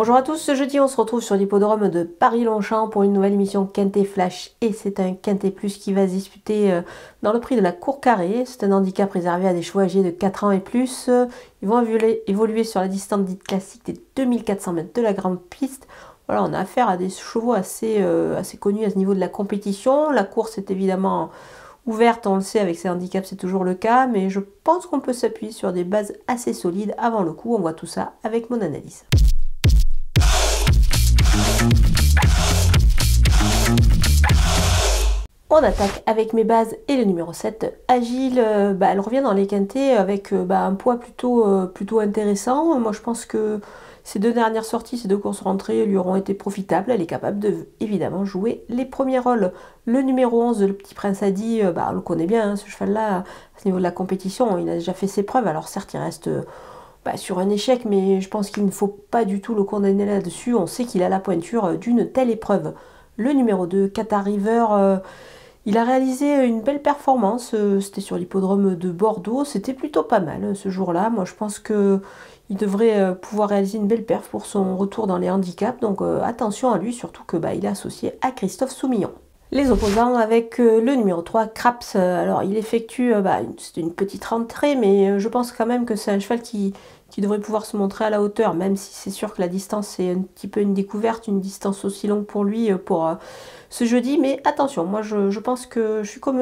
Bonjour à tous, ce jeudi on se retrouve sur l'hippodrome de Paris-Longchamp pour une nouvelle émission Quintet Flash et c'est un Quintet Plus qui va se disputer dans le prix de la Cour Carrée. C'est un handicap réservé à des chevaux âgés de 4 ans et plus. Ils vont évoluer sur la distance dite classique des 2400 mètres de la grande piste. Voilà, on a affaire à des chevaux assez connus à ce niveau de la compétition. La course est évidemment ouverte, on le sait, avec ces handicaps c'est toujours le cas, mais je pense qu'on peut s'appuyer sur des bases assez solides avant le coup. On voit tout ça avec mon analyse. On attaque avec mes bases et le numéro 7, Agile, elle revient dans les quintets avec un poids plutôt intéressant. Moi je pense que ces deux dernières sorties, ces deux courses rentrées lui auront été profitables. Elle est capable de évidemment jouer les premiers rôles. Le numéro 11, le Petit Prince Adi, on le connaît bien, hein, ce cheval-là, à ce niveau de la compétition, il a déjà fait ses preuves. Alors certes il reste sur un échec, mais je pense qu'il ne faut pas du tout le condamner là-dessus. On sait qu'il a la pointure d'une telle épreuve. Le numéro 2, Qatar River, il a réalisé une belle performance, c'était sur l'hippodrome de Bordeaux, c'était plutôt pas mal ce jour-là. Moi je pense qu'il devrait pouvoir réaliser une belle perf pour son retour dans les handicaps, donc attention à lui, surtout que il est associé à Christophe Soumillon. Les opposants avec le numéro 3, Craps, alors il effectue, c'est une petite rentrée, mais je pense quand même que c'est un cheval qui devrait pouvoir se montrer à la hauteur, même si c'est sûr que la distance c'est un petit peu une découverte, une distance aussi longue pour lui pour ce jeudi, mais attention, moi je pense que je suis comme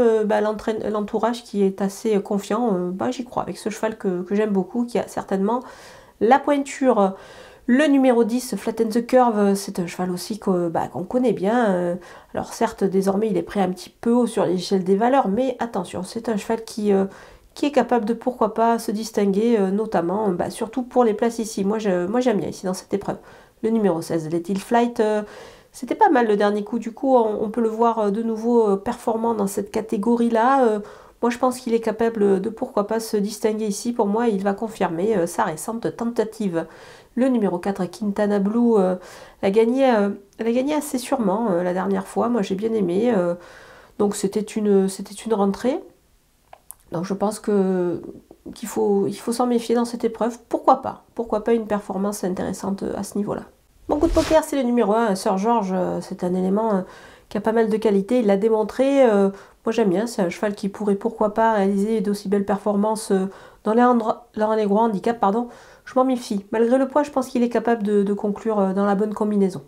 l'entourage qui est assez confiant, j'y crois, avec ce cheval que j'aime beaucoup, qui a certainement la pointure. Le numéro 10, Flatten the Curve, c'est un cheval aussi qu'on connaît bien. Alors certes, désormais, il est pris un petit peu haut sur l'échelle des valeurs, mais attention, c'est un cheval qui est capable de, pourquoi pas, se distinguer, notamment, surtout pour les places ici. Moi, j'aime bien ici, dans cette épreuve. Le numéro 16, Let It Flight, c'était pas mal le dernier coup. Du coup, on peut le voir de nouveau performant dans cette catégorie-là. Moi, je pense qu'il est capable de, pourquoi pas, se distinguer ici. Pour moi, il va confirmer sa récente tentative. Le numéro 4, Quintana Blue, elle a gagné assez sûrement la dernière fois. Moi, j'ai bien aimé. Donc, c'était une rentrée. Donc, je pense qu'il faut s'en méfier dans cette épreuve. Pourquoi pas? Pourquoi pas une performance intéressante à ce niveau-là? Mon coup de poker, c'est le numéro 1, Sir George. C'est un élément qui a pas mal de qualité. Il l'a démontré. Moi, j'aime bien. C'est un cheval qui pourrait, pourquoi pas, réaliser d'aussi belles performances dans les gros handicaps, pardon. Je m'en méfie. Malgré le poids, je pense qu'il est capable de conclure dans la bonne combinaison.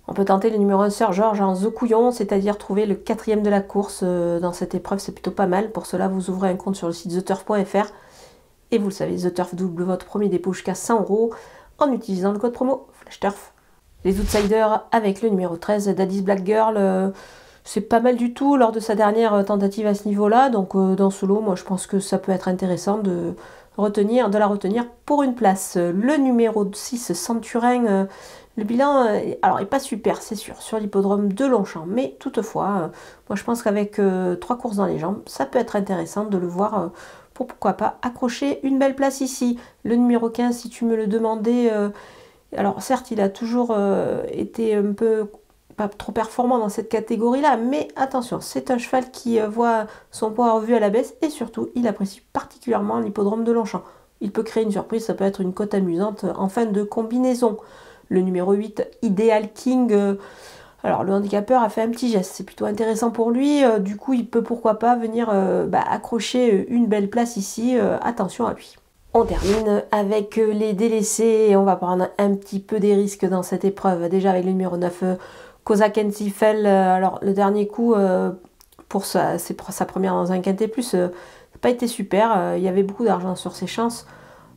On peut tenter le numéro 1 Sir George en The Couillon, c'est-à-dire trouver le 4e de la course dans cette épreuve. C'est plutôt pas mal. Pour cela, vous ouvrez un compte sur le site theturf.fr. Et vous le savez, The Turf double votre premier dépôt jusqu'à 100 € en utilisant le code promo FlashTurf. Les outsiders avec le numéro 13, Daddy's Black Girl, c'est pas mal du tout lors de sa dernière tentative à ce niveau-là. Donc dans ce lot, moi je pense que ça peut être intéressant de la retenir pour une place. Le numéro 6, Centurin, le bilan alors, est pas super, c'est sûr, sur l'hippodrome de Longchamp. Mais toutefois, moi je pense qu'avec 3 courses dans les jambes, ça peut être intéressant de le voir pourquoi pas accrocher une belle place ici. Le numéro 15, si tu me le demandais, alors certes il a toujours été un peu pas trop performant dans cette catégorie-là, mais attention, c'est un cheval qui voit son poids revu à la baisse et surtout, il apprécie particulièrement l'hippodrome de Longchamp. Il peut créer une surprise, ça peut être une cote amusante en fin de combinaison. Le numéro 8, Ideal King, alors le handicapeur a fait un petit geste, c'est plutôt intéressant pour lui, du coup il peut pourquoi pas venir accrocher une belle place ici, attention à lui. On termine avec les délaissés, on va prendre un petit peu des risques dans cette épreuve, déjà avec le numéro 9, Kozakensiefel, alors le dernier coup pour sa première dans un quintet plus, ça n'a pas été super, il y avait beaucoup d'argent sur ses chances.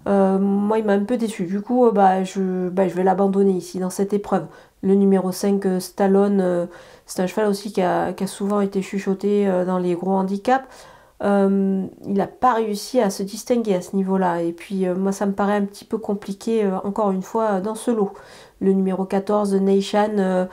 Moi il m'a un peu déçu, du coup je vais l'abandonner ici dans cette épreuve. Le numéro 5, Stallone, c'est un cheval aussi qui a souvent été chuchoté dans les gros handicaps. Il n'a pas réussi à se distinguer à ce niveau-là. Et puis moi ça me paraît un petit peu compliqué encore une fois dans ce lot. Le numéro 14, Nation,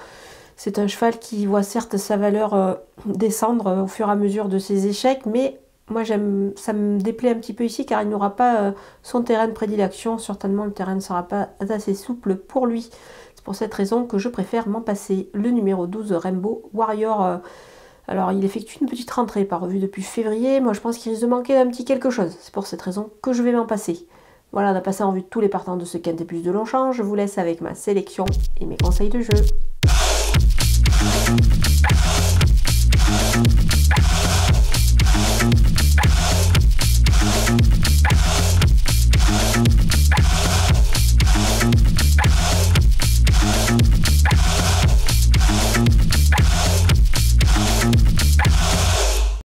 c'est un cheval qui voit certes sa valeur descendre au fur et à mesure de ses échecs, mais moi ça me déplaît un petit peu ici car il n'aura pas son terrain de prédilection. Certainement le terrain ne sera pas assez souple pour lui. C'est pour cette raison que je préfère m'en passer. Le numéro 12, Rainbow Warrior, alors il effectue une petite rentrée, pas revue depuis février. Moi je pense qu'il risque de manquer d'un petit quelque chose. C'est pour cette raison que je vais m'en passer. Voilà, on a passé en vue tous les partants de ce quintet plus de Longchamp. Je vous laisse avec ma sélection et mes conseils de jeu.